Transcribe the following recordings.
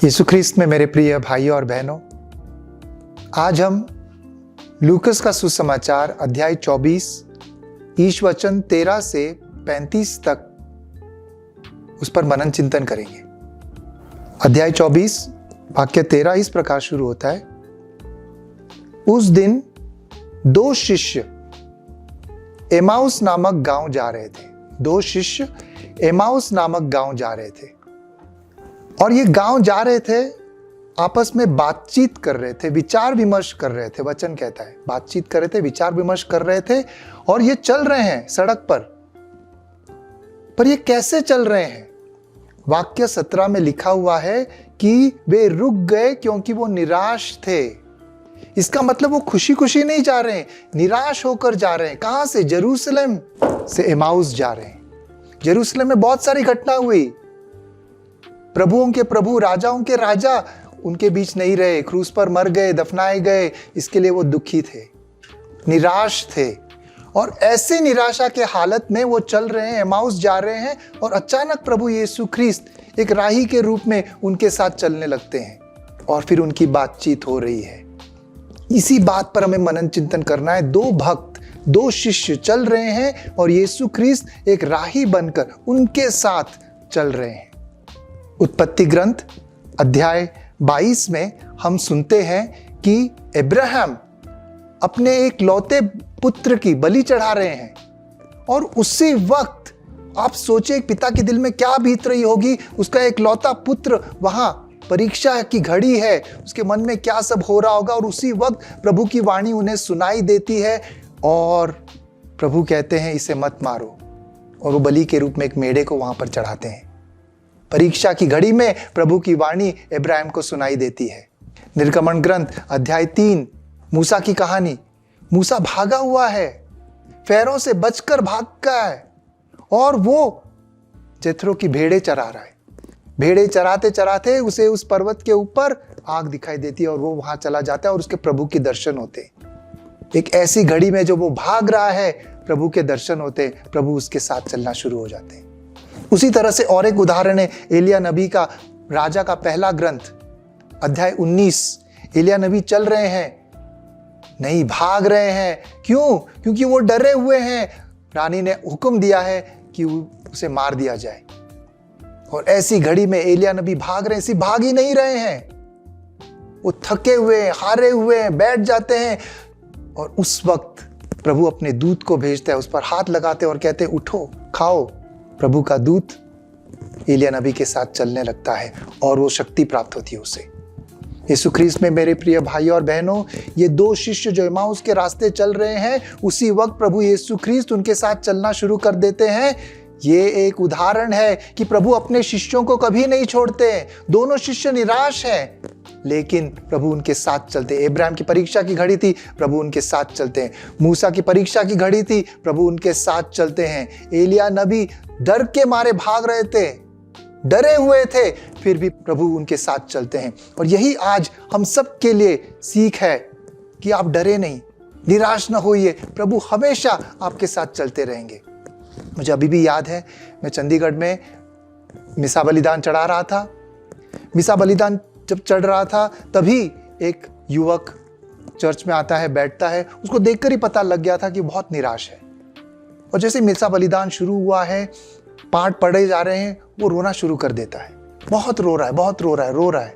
यीशु ख्रीस्त में मेरे प्रिय भाइयों और बहनों, आज हम लूकस का सुसमाचार अध्याय 24 ईश वचन 13 से 35 तक उस पर मनन चिंतन करेंगे। अध्याय 24 वाक्य 13 इस प्रकार शुरू होता है। उस दिन दो शिष्य एमाउस नामक गांव जा रहे थे। दो शिष्य एमाउस नामक गांव जा रहे थे और ये गांव जा रहे थे, आपस में बातचीत कर रहे थे, विचार विमर्श कर रहे थे। वचन कहता है बातचीत कर रहे थे, विचार विमर्श कर रहे थे और ये चल रहे हैं सड़क पर ये कैसे चल रहे हैं? वाक्य 17 में लिखा हुआ है कि वे रुक गए क्योंकि वो निराश थे। इसका मतलब वो खुशी खुशी नहीं जा रहे हैं, निराश होकर जा रहे हैं। कहां से? जेरूसलम से एमाउस जा रहे हैं। जेरूसलम में बहुत सारी घटना हुई। प्रभुओं के प्रभु, राजाओं के राजा उनके बीच नहीं रहे, क्रूस पर मर गए, दफनाए गए। इसके लिए वो दुखी थे, निराश थे और ऐसे निराशा के हालत में वो चल रहे हैं, एमाउस जा रहे हैं और अचानक प्रभु यीशु ख्रीस्त एक राही के रूप में उनके साथ चलने लगते हैं और फिर उनकी बातचीत हो रही है। इसी बात पर हमें मनन चिंतन करना है। दो भक्त, दो शिष्य चल रहे हैं और यीशु ख्रीस्त एक राही बनकर उनके साथ चल रहे हैं। उत्पत्ति ग्रंथ अध्याय 22 में हम सुनते हैं कि अब्राहम अपने एक लौते पुत्र की बलि चढ़ा रहे हैं और उसी वक्त आप सोचे एक पिता के दिल में क्या बीत रही होगी। उसका एक लौता पुत्र वहां, परीक्षा की घड़ी है, उसके मन में क्या सब हो रहा होगा। और उसी वक्त प्रभु की वाणी उन्हें सुनाई देती है और प्रभु कहते हैं इसे मत मारो और वो बलि के रूप में एक मेढ़े को वहां पर चढ़ाते हैं। परीक्षा की घड़ी में प्रभु की वाणी इब्राहिम को सुनाई देती है। निर्गमन ग्रंथ अध्याय 3 मूसा की कहानी। मूसा भागा हुआ है, फेरों से बचकर भागा है और वो जेथरो की भेड़ें चरा रहा है। भेड़ें चराते चराते उसे उस पर्वत के ऊपर आग दिखाई देती है और वो वहां चला जाता है और उसके प्रभु के दर्शन होते हैं। एक ऐसी घड़ी में जो वो भाग रहा है, प्रभु के दर्शन होते, प्रभु उसके साथ चलना शुरू हो जाते हैं। उसी तरह से और एक उदाहरण है एलिया नबी का, राजा का पहला ग्रंथ अध्याय 19। एलिया नबी चल रहे हैं, नहीं भाग रहे हैं। क्यों? क्योंकि वो डरे हुए हैं। रानी ने हुक्म दिया है कि उसे मार दिया जाए और ऐसी घड़ी में एलिया नबी भाग रहे हैं। सिर्फ भाग ही नहीं रहे हैं, वो थके हुए, हारे हुए हैं, बैठ जाते हैं और उस वक्त प्रभु अपने दूत को भेजता है, उस पर हाथ लगाते और कहते हैं उठो खाओ। प्रभु का दूत एलिया नबी के साथ चलने लगता है और वो शक्ति प्राप्त होती है उसे। यीशु ख्रीस्त में मेरे प्रिय भाइयों और बहनों, ये दो शिष्य जो एमाउस के रास्ते चल रहे हैं, उसी वक्त प्रभु यीशु ख्रीस्त उनके साथ चलना शुरू कर देते हैं। ये एक उदाहरण है कि प्रभु अपने शिष्यों को कभी नहीं छोड़ते। दोनों शिष्य निराश हैं लेकिन प्रभु उनके साथ चलते हैं। इब्राहिम की परीक्षा की घड़ी थी, प्रभु उनके साथ चलते हैं। मूसा की परीक्षा की घड़ी थी, प्रभु उनके साथ चलते हैं। एलिया नबी डर के मारे भाग रहे थे, डरे हुए थे, फिर भी प्रभु उनके साथ चलते हैं। और यही आज हम सब के लिए सीख है कि आप डरे नहीं, निराश न होइए, प्रभु हमेशा आपके साथ चलते रहेंगे। मुझे अभी भी याद है, मैं चंडीगढ़ में मिसा बलिदान चढ़ा रहा था। मिसा बलिदान जब चढ़ रहा था तभी एक युवक चर्च में आता है, बैठता है। उसको देखकर ही पता लग गया था कि बहुत निराश है और जैसे मिसा बलिदान शुरू हुआ है, पाठ पढ़े जा रहे हैं, वो रोना शुरू कर देता है। बहुत रो रहा है, बहुत रो रहा है।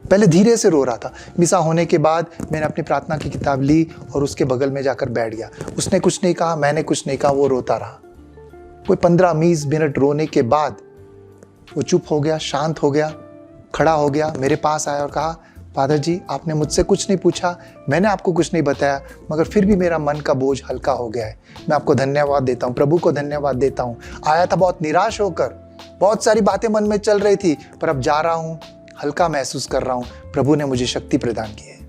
पहले धीरे से रो रहा था। मिसा होने के बाद मैंने अपनी प्रार्थना की किताब ली और उसके बगल में जाकर बैठ गया। उसने कुछ नहीं कहा, मैंने कुछ नहीं कहा, वो रोता रहा। कोई 15-20 मिनट रोने के बाद वो चुप हो गया, शांत हो गया, खड़ा हो गया, मेरे पास आया और कहा, फादर जी आपने मुझसे कुछ नहीं पूछा, मैंने आपको कुछ नहीं बताया, मगर फिर भी मेरा मन का बोझ हल्का हो गया है। मैं आपको धन्यवाद देता हूँ, प्रभु को धन्यवाद देता हूँ। आया था बहुत निराश होकर, बहुत सारी बातें मन में चल रही थी, पर अब जा रहा हूँ, हल्का महसूस कर रहा हूँ। प्रभु ने मुझे शक्ति प्रदान की है।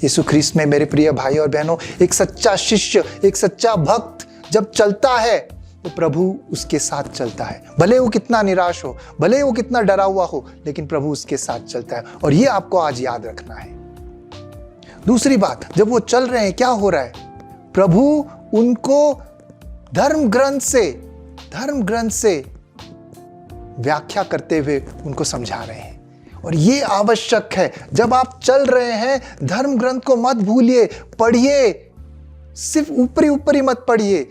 यीशु ख्रीस्त में मेरे प्रिय भाई और बहनों, एक सच्चा शिष्य, एक सच्चा भक्त जब चलता है तो प्रभु उसके साथ चलता है। भले वो कितना निराश हो, भले वो कितना डरा हुआ हो, लेकिन प्रभु उसके साथ चलता है। और ये आपको आज याद रखना है। दूसरी बात, जब वो चल रहे हैं क्या हो रहा है? प्रभु उनको धर्म ग्रंथ से व्याख्या करते हुए उनको समझा रहे हैं। और ये आवश्यक है। जब आप चल रहे हैं, धर्म ग्रंथ को मत भूलिए, पढ़िए, सिर्फ ऊपरी ऊपरी मत पढ़िए,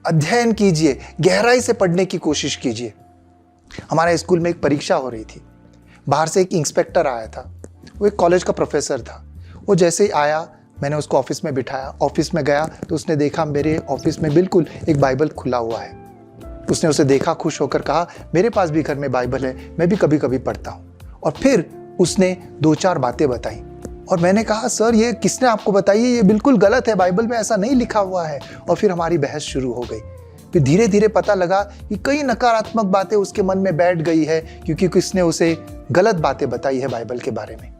अध्ययन कीजिए, गहराई से पढ़ने की कोशिश कीजिए। हमारे स्कूल में एक परीक्षा हो रही थी, बाहर से एक इंस्पेक्टर आया था, वो एक कॉलेज का प्रोफेसर था। वो जैसे ही आया, मैंने उसको ऑफिस में बिठाया, ऑफिस में गया तो उसने देखा मेरे ऑफिस में बिल्कुल एक बाइबल खुला हुआ है। उसने उसे देखा, खुश होकर कहा, मेरे पास भी घर में बाइबल है, मैं भी कभी कभी पढ़ता हूँ। और फिर उसने 2-4 बातें बताई और मैंने कहा, सर ये किसने आपको बताई है, ये बिल्कुल गलत है, बाइबल में ऐसा नहीं लिखा हुआ है। और फिर हमारी बहस शुरू हो गई। फिर धीरे धीरे पता लगा कि कई नकारात्मक बातें उसके मन में बैठ गई है, क्योंकि किसने उसे गलत बातें बताई है बाइबल के बारे में।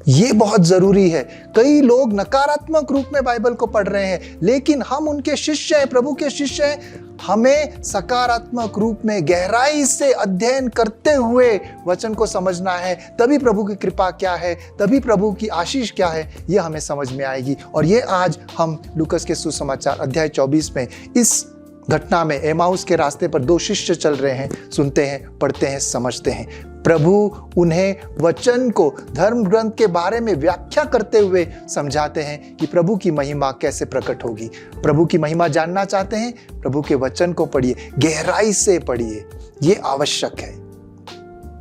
ये बहुत जरूरी है। कई लोग नकारात्मक रूप में बाइबल को पढ़ रहे हैं, लेकिन हम उनके शिष्य हैं, प्रभु के शिष्य हैं। हमें सकारात्मक रूप में गहराई से अध्ययन करते हुए वचन को समझना है। तभी प्रभु की कृपा क्या है, तभी प्रभु की आशीष क्या है, ये हमें समझ में आएगी। और ये आज हम लूकस के सुसमाचार अध्याय 24 में इस घटना में एमाउस के रास्ते पर 2 शिष्य चल रहे हैं, सुनते हैं, पढ़ते हैं, समझते हैं। प्रभु उन्हें वचन को धर्म ग्रंथ के बारे में व्याख्या करते हुए समझाते हैं कि प्रभु की महिमा कैसे प्रकट होगी। प्रभु की महिमा जानना चाहते हैं, प्रभु के वचन को पढ़िए, गहराई से पढ़िए, ये आवश्यक है।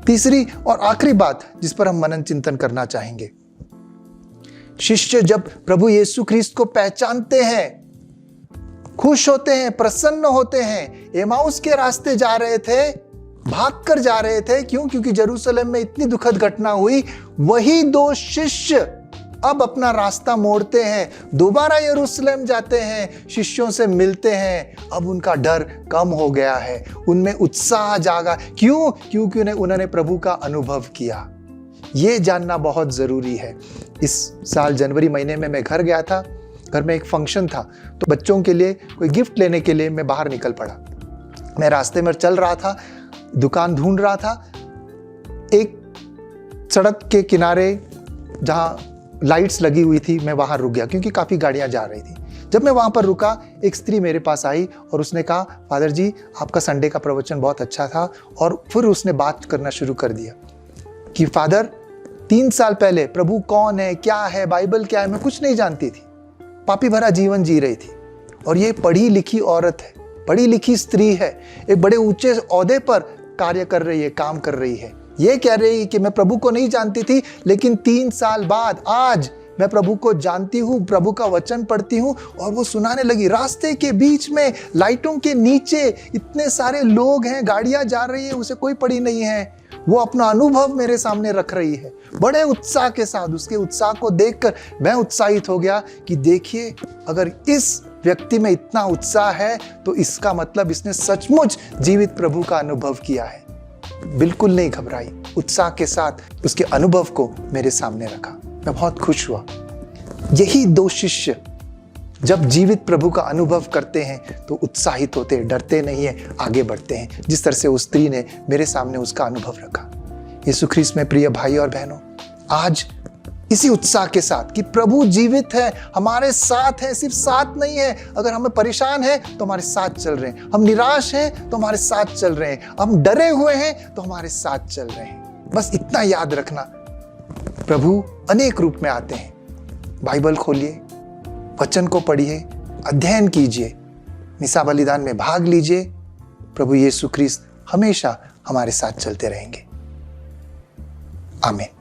तीसरी और आखिरी बात जिस पर हम मनन चिंतन करना चाहेंगे, शिष्य जब प्रभु यीशु ख्रीस्त को पहचानते हैं, खुश होते हैं, प्रसन्न होते हैं। एमाउस के रास्ते जा रहे थे, भागकर जा रहे थे। क्यों? क्योंकि यरूशलेम में इतनी दुखद घटना हुई। वही 2 शिष्य अब अपना रास्ता मोड़ते हैं, दोबारा यरूशलेम जाते हैं, शिष्यों से मिलते हैं। अब उनका डर कम हो गया है, उनमें उत्साह जागा। क्यों? क्योंकि उन्होंने प्रभु का अनुभव किया। ये जानना बहुत जरूरी है। इस साल जनवरी महीने में मैं घर गया था, घर में एक फंक्शन था, तो बच्चों के लिए कोई गिफ्ट लेने के लिए मैं बाहर निकल पड़ा। मैं रास्ते में चल रहा था, दुकान ढूंढ रहा था। एक सड़क के किनारे जहां लाइट्स लगी हुई थी, मैं वहां रुक गया क्योंकि काफी गाड़ियां जा रही थी। जब मैं वहां पर रुका, एक स्त्री मेरे पास आई और उसने कहा, फादर जी आपका संडे का प्रवचन बहुत अच्छा था। और फिर उसने बात करना शुरू कर दिया कि फादर 3 साल पहले प्रभु कौन है, क्या है, बाइबल क्या है, मैं कुछ नहीं जानती थी। पापी भरा जीवन जी रही थी। और ये पढ़ी लिखी औरत है, पढ़ी लिखी स्त्री है, एक बड़े ऊंचे ओहदे पर कार्य कर रही है, काम कर रही है। ये कह रही है कि मैं प्रभु को नहीं जानती थी, लेकिन 3 साल बाद आज मैं प्रभु को जानती हूँ, प्रभु का वचन पढ़ती हूँ। और वो सुनाने लगी, रास्ते के बीच में लाइटों के नीचे इतने सारे लोग हैं, गाड़ियां जा रही है, उसे कोई पड़ी नहीं है। वो अपना अनुभव मेरे सामने रख रही है बड़े उत्साह के साथ। उसके उत्साह को देखकर मैं उत्साहित हो गया कि देखिए, अगर इस व्यक्ति में इतना उत्साह है तो इसका मतलब इसने सचमुच जीवित प्रभु का अनुभव किया है। बिल्कुल नहीं घबराई, उत्साह के साथ उसके अनुभव को मेरे सामने रखा। मैं बहुत खुश हुआ। यही 2 शिष्य जब जीवित प्रभु का अनुभव करते हैं तो उत्साहित होते हैं, डरते नहीं है, आगे बढ़ते हैं, जिस तरह से उस स्त्री ने मेरे सामने उसका अनुभव रखा। यीशु ख्रीस्त में प्रिय भाई और बहनों, आज इसी उत्साह के साथ कि प्रभु जीवित है, हमारे साथ है, सिर्फ साथ नहीं है, अगर हमें परेशान है तो हमारे साथ चल रहे हैं, हम निराश हैं तो हमारे साथ चल रहे हैं, हम डरे हुए हैं तो हमारे साथ चल रहे हैं। बस इतना याद रखना, प्रभु अनेक रूप में आते हैं। बाइबल खोलिए, वचन को पढ़िए, अध्ययन कीजिए, निसा बलिदान में भाग लीजिए। प्रभु यीशु ख्रीस्त हमेशा हमारे साथ चलते रहेंगे। आमीन।